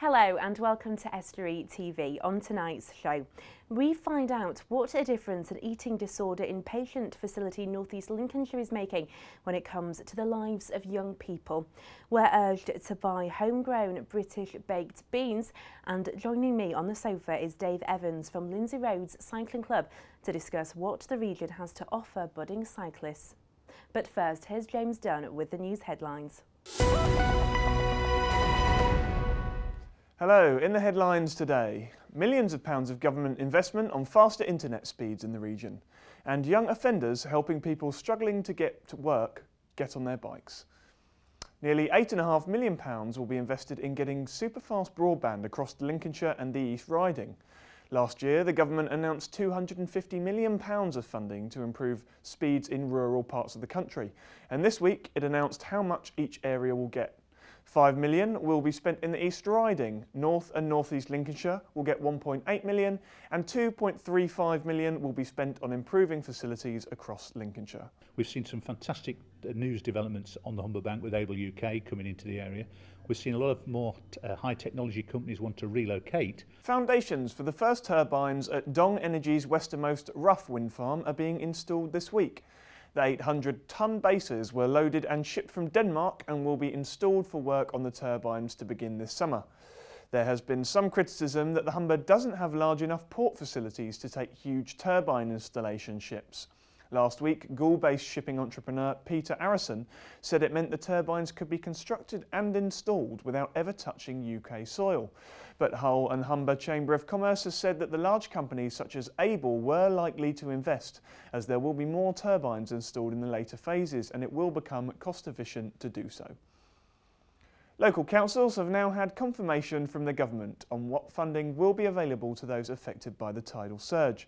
Hello and welcome to Estuary TV. On tonight's show, we find out what a difference an eating disorder inpatient facility North East Lincolnshire is making when it comes to the lives of young people. We're urged to buy homegrown British baked beans, and joining me on the sofa is Dave Evans from Lindsay Roads Cycling Club to discuss what the region has to offer budding cyclists. But first, here's James Dunn with the news headlines. Hello, in the headlines today, millions of pounds of government investment on faster internet speeds in the region, and young offenders helping people struggling to get to work get on their bikes. Nearly £8.5 million will be invested in getting superfast broadband across Lincolnshire and the East Riding. Last year, the government announced £250 million of funding to improve speeds in rural parts of the country, and this week it announced how much each area will get. £5 million will be spent in the East Riding. North and North East Lincolnshire will get £1.8 million and £2.35 million will be spent on improving facilities across Lincolnshire. We've seen some fantastic news developments on the Humber Bank with Able UK coming into the area. We've seen a lot of more high technology companies want to relocate. Foundations for the first turbines at Dong Energy's westernmost Rough wind farm are being installed this week. The 800-tonne bases were loaded and shipped from Denmark and will be installed for work on the turbines to begin this summer. There has been some criticism that the Humber doesn't have large enough port facilities to take huge turbine installation ships. Last week, Goole-based shipping entrepreneur Peter Arison said it meant the turbines could be constructed and installed without ever touching UK soil. But Hull and Humber Chamber of Commerce has said that the large companies such as Able were likely to invest, as there will be more turbines installed in the later phases and it will become cost efficient to do so. Local councils have now had confirmation from the government on what funding will be available to those affected by the tidal surge.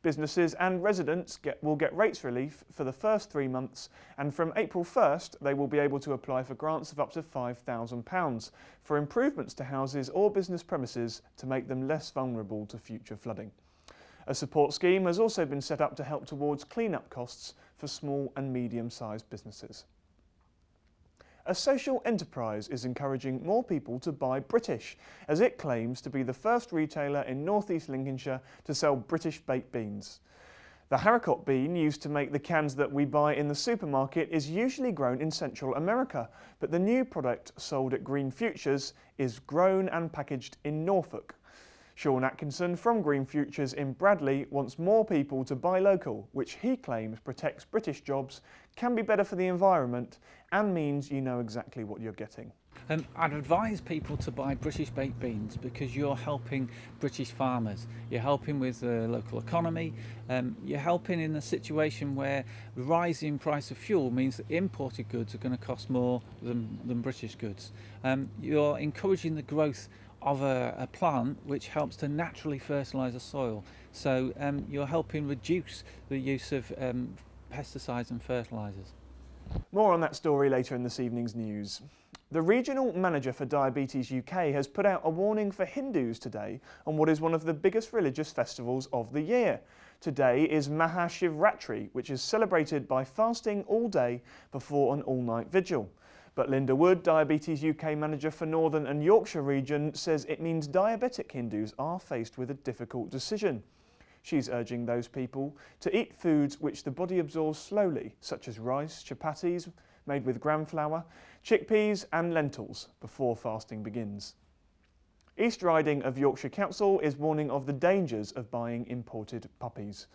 Businesses and residents will get rates relief for the first 3 months, and from April 1st they will be able to apply for grants of up to £5,000 for improvements to houses or business premises to make them less vulnerable to future flooding. A support scheme has also been set up to help towards clean-up costs for small and medium-sized businesses. A social enterprise is encouraging more people to buy British, as it claims to be the first retailer in North East Lincolnshire to sell British baked beans. The haricot bean used to make the cans that we buy in the supermarket is usually grown in Central America, but the new product sold at Green Futures is grown and packaged in Norfolk. Sean Atkinson from Green Futures in Bradley wants more people to buy local, which he claims protects British jobs, can be better for the environment and means you know exactly what you're getting. I'd advise people to buy British baked beans because you're helping British farmers, you're helping with the local economy, you're helping in a situation where the rising price of fuel means that imported goods are going to cost more than British goods. You're encouraging the growth of a plant which helps to naturally fertilise the soil, so you're helping reduce the use of pesticides and fertilisers. More on that story later in this evening's news. The Regional Manager for Diabetes UK has put out a warning for Hindus today on what is one of the biggest religious festivals of the year. Today is Mahashivratri, which is celebrated by fasting all day before an all-night vigil. But Linda Wood, Diabetes UK Manager for Northern and Yorkshire region, says it means diabetic Hindus are faced with a difficult decision. She's urging those people to eat foods which the body absorbs slowly, such as rice, chapatis made with gram flour, chickpeas and lentils, before fasting begins. East Riding of Yorkshire Council is warning of the dangers of buying imported puppies,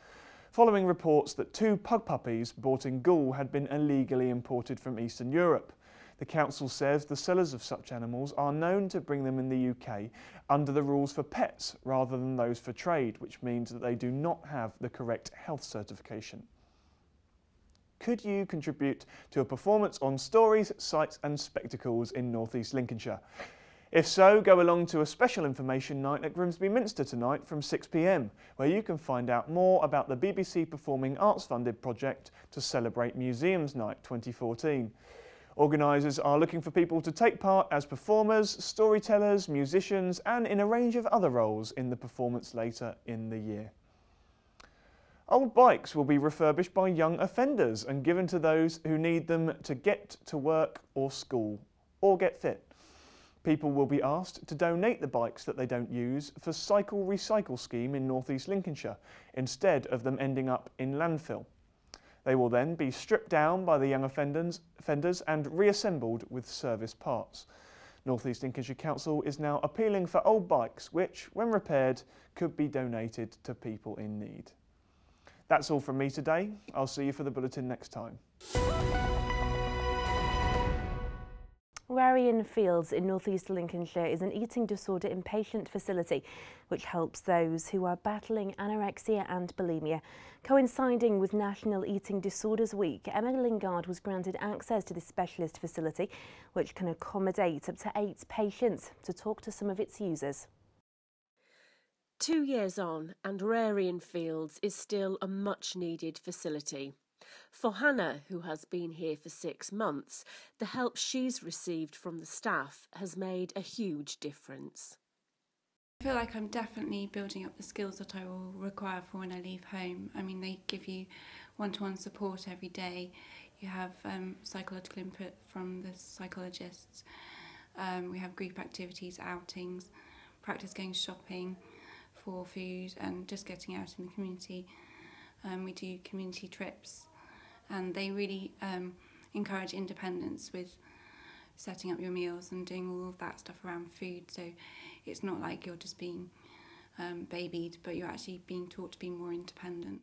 following reports that 2 pug puppies bought in Goole had been illegally imported from Eastern Europe. The council says the sellers of such animals are known to bring them in the UK under the rules for pets rather than those for trade, which means that they do not have the correct health certification. Could you contribute to a performance on Stories, Sights and Spectacles in North East Lincolnshire? If so, go along to a special information night at Grimsby Minster tonight from 6 p.m, where you can find out more about the BBC Performing Arts funded project to celebrate Museums Night 2014. Organisers are looking for people to take part as performers, storytellers, musicians and in a range of other roles in the performance later in the year. Old bikes will be refurbished by young offenders and given to those who need them to get to work or school or get fit. People will be asked to donate the bikes that they don't use for Cycle Recycle scheme in North East Lincolnshire, instead of them ending up in landfill. They will then be stripped down by the young offenders and reassembled with service parts. North East Lincolnshire Council is now appealing for old bikes which, when repaired, could be donated to people in need. That's all from me today. I'll see you for the bulletin next time. Rarian Fields in North East Lincolnshire is an eating disorder inpatient facility which helps those who are battling anorexia and bulimia. Coinciding with National Eating Disorders Week, Emma Lingard was granted access to this specialist facility which can accommodate up to 8 patients. To talk to some of its users. 2 years on, and Rarian Fields is still a much-needed facility. For Hannah, who has been here for 6 months, the help she's received from the staff has made a huge difference. I feel like I'm definitely building up the skills that I will require for when I leave home. I mean, they give you one-to-one support every day. You have psychological input from the psychologists. We have group activities, outings, practice going shopping for food and just getting out in the community. We do community trips, and they really encourage independence with setting up your meals and doing all of that stuff around food. So it's not like you're just being babied, but you're actually being taught to be more independent.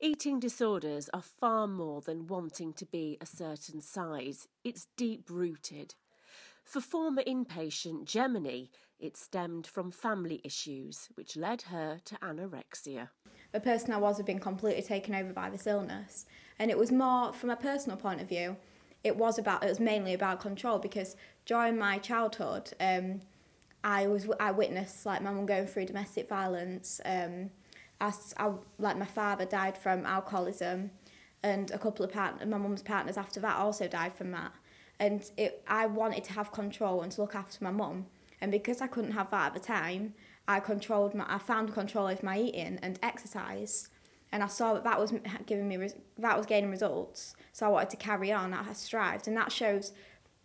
Eating disorders are far more than wanting to be a certain size. It's deep-rooted. For former inpatient Gemini, it stemmed from family issues, which led her to anorexia. The person I was had been completely taken over by this illness, and it was more, from a personal point of view, it was mainly about control, because during my childhood, I witnessed like my mum going through domestic violence. Like my father died from alcoholism, and a couple of my mum's partners after that also died from that. And I wanted to have control and to look after my mum, and because I couldn't have that at the time, I found control of my eating and exercise, and I saw that was gaining results. So I wanted to carry on. I strived, and that shows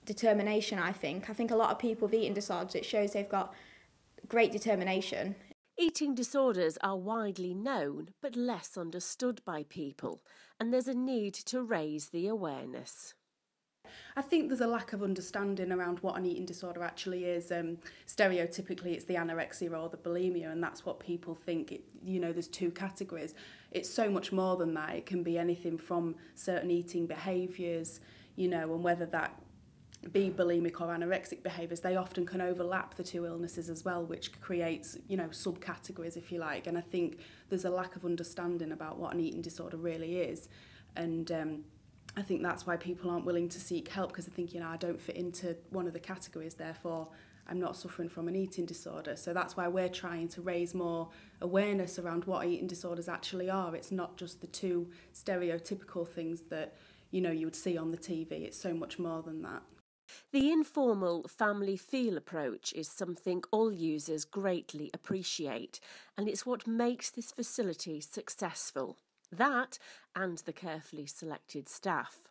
determination. I think a lot of people with eating disorders, it shows they've got great determination. Eating disorders are widely known but less understood by people, and there's a need to raise the awareness. I think there's a lack of understanding around what an eating disorder actually is. Stereotypically, it's the anorexia or the bulimia, and that's what people think. There's 2 categories. It's so much more than that. It can be anything from certain eating behaviours, and whether that be bulimic or anorexic behaviours, they often can overlap the 2 illnesses as well, which creates, subcategories, if you like. And I think there's a lack of understanding about what an eating disorder really is. And I think that's why people aren't willing to seek help, because they're thinking, I don't fit into one of the categories, therefore I'm not suffering from an eating disorder. So that's why we're trying to raise more awareness around what eating disorders actually are. It's not just the 2 stereotypical things that, you would see on the TV. It's so much more than that. The informal family feel approach is something all users greatly appreciate, and it's what makes this facility successful. That and the carefully selected staff.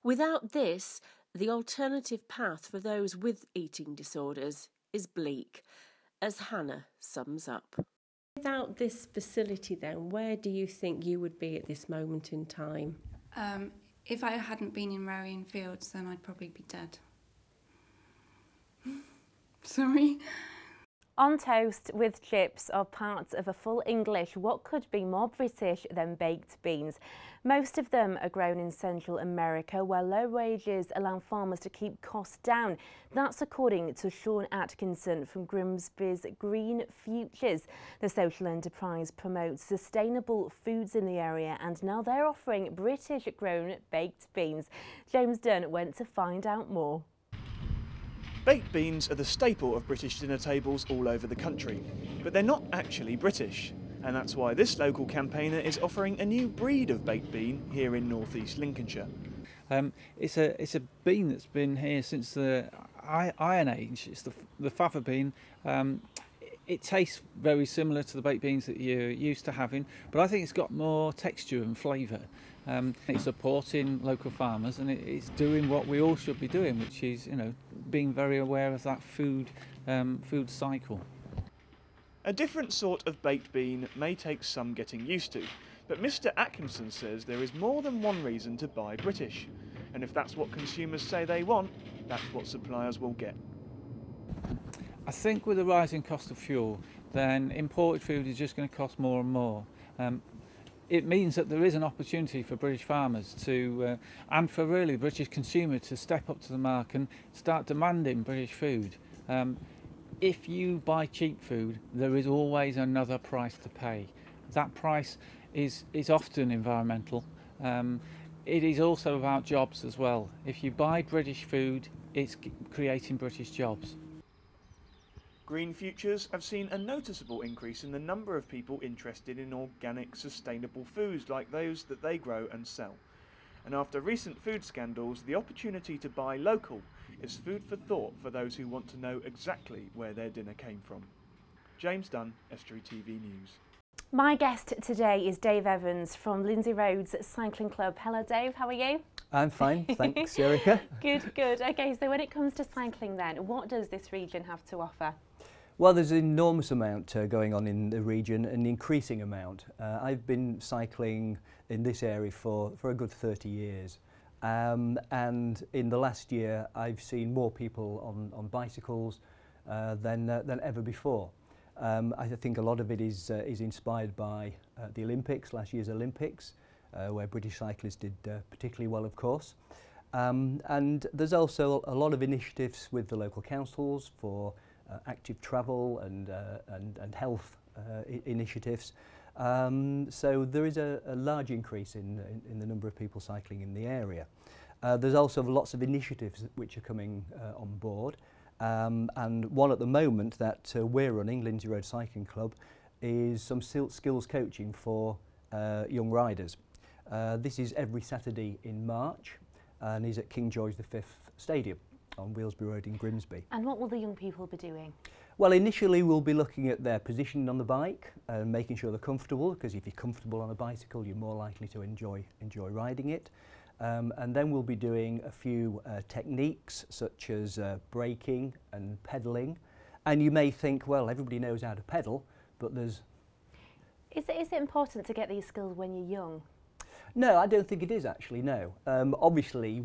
Without this, the alternative path for those with eating disorders is bleak, as Hannah sums up. Without this facility then, where do you think you would be at this moment in time? If I hadn't been in Rarian Fields, then I'd probably be dead. Sorry. On toast with chips are parts of a full English what could be more British than baked beans. Most of them are grown in Central America, where low wages allow farmers to keep costs down. That's according to Sean Atkinson from Grimsby's Green Futures. The social enterprise promotes sustainable foods in the area, and now they're offering British-grown baked beans. James Dunn went to find out more. Baked beans are the staple of British dinner tables all over the country, but they're not actually British, and that's why this local campaigner is offering a new breed of baked bean here in North East Lincolnshire. It's a bean that's been here since the Iron Age. It's the fava bean. It tastes very similar to the baked beans that you're used to having, but I think it's got more texture and flavour. It's supporting local farmers, and it's doing what we all should be doing, which is, being very aware of that food cycle. A different sort of baked bean may take some getting used to, but Mr. Atkinson says there is more than one reason to buy British, and if that's what consumers say they want, that's what suppliers will get. I think with the rising cost of fuel, then imported food is just going to cost more and more. It means that there is an opportunity for British farmers to, and for really the British consumer to step up to the mark and start demanding British food. If you buy cheap food, there is always another price to pay. That price is often environmental. It is also about jobs as well. If you buy British food, it's creating British jobs. Green Futures have seen a noticeable increase in the number of people interested in organic, sustainable foods like those that they grow and sell. And after recent food scandals, the opportunity to buy local is food for thought for those who want to know exactly where their dinner came from. James Dunn, Estuary TV News. My guest today is Dave Evans from Lindsay Roads Cycling Club. Hello Dave, how are you? I'm fine, thanks Erica. Good, good. Okay, so when it comes to cycling then, what does this region have to offer? Well, there's an enormous amount going on in the region, an increasing amount. I've been cycling in this area for a good 30 years. And in the last year, I've seen more people on bicycles than ever before. I think a lot of it is inspired by the Olympics, last year's Olympics, where British cyclists did particularly well, of course. And there's also a lot of initiatives with the local councils for active travel and health initiatives. So there is a large increase in the number of people cycling in the area. There's also lots of initiatives which are coming on board. And one at the moment that we're running, Lindsay Road Cycling Club, is some skills coaching for young riders. This is every Saturday in March and is at King George V Stadium on Wheelsby Road in Grimsby. And what will the young people be doing? Well, initially we'll be looking at their positioning on the bike and making sure they're comfortable, because if you're comfortable on a bicycle you're more likely to enjoy riding it. And then we'll be doing a few techniques such as braking and pedalling. And you may think, well, everybody knows how to pedal, but there's... Is it important to get these skills when you're young? No, I don't think it is actually, no. Obviously,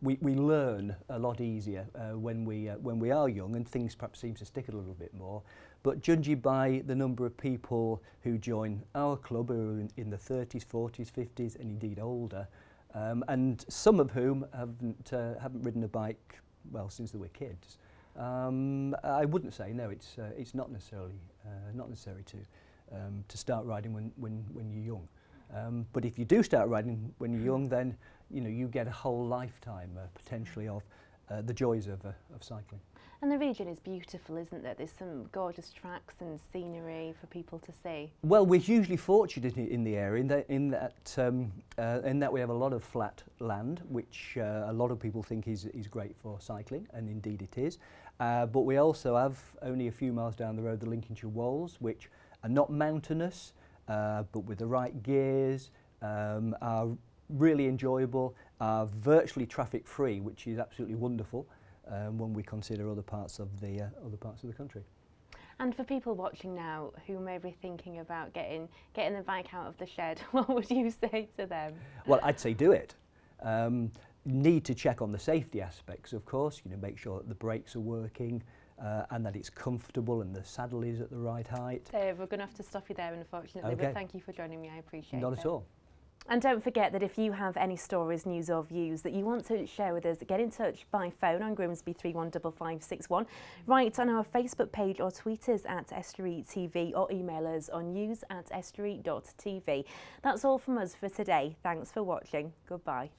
we learn a lot easier when we are young, and things perhaps seem to stick a little bit more. But judging by the number of people who join our club who are in the 30s, 40s, 50s and indeed older, and some of whom haven't ridden a bike, well, since they were kids, I wouldn't say, no, it's not necessary to start riding when you're young. But if you do start riding when you're young, then you get a whole lifetime potentially of the joys of cycling. And the region is beautiful, isn't there? There's some gorgeous tracks and scenery for people to see. Well, we're hugely fortunate in the area in that we have a lot of flat land, which a lot of people think is great for cycling, and indeed it is. But we also have, only a few miles down the road, the Lincolnshire Wolds, which are not mountainous, but with the right gears, are really enjoyable, are virtually traffic free, which is absolutely wonderful when we consider other parts of the country. And for people watching now who may be thinking about getting the bike out of the shed, what would you say to them? Well, I'd say do it. Need to check on the safety aspects, of course. Make sure that the brakes are working. And that it's comfortable and the saddle is at the right height. Dave, we're going to have to stop you there, unfortunately, okay. But thank you for joining me, I appreciate it. Not at all. And don't forget that if you have any stories, news or views that you want to share with us, get in touch by phone on Grimsby 315561, write on our Facebook page or tweet us at Estuary TV, or email us on news@estuary.tv. That's all from us for today. Thanks for watching. Goodbye.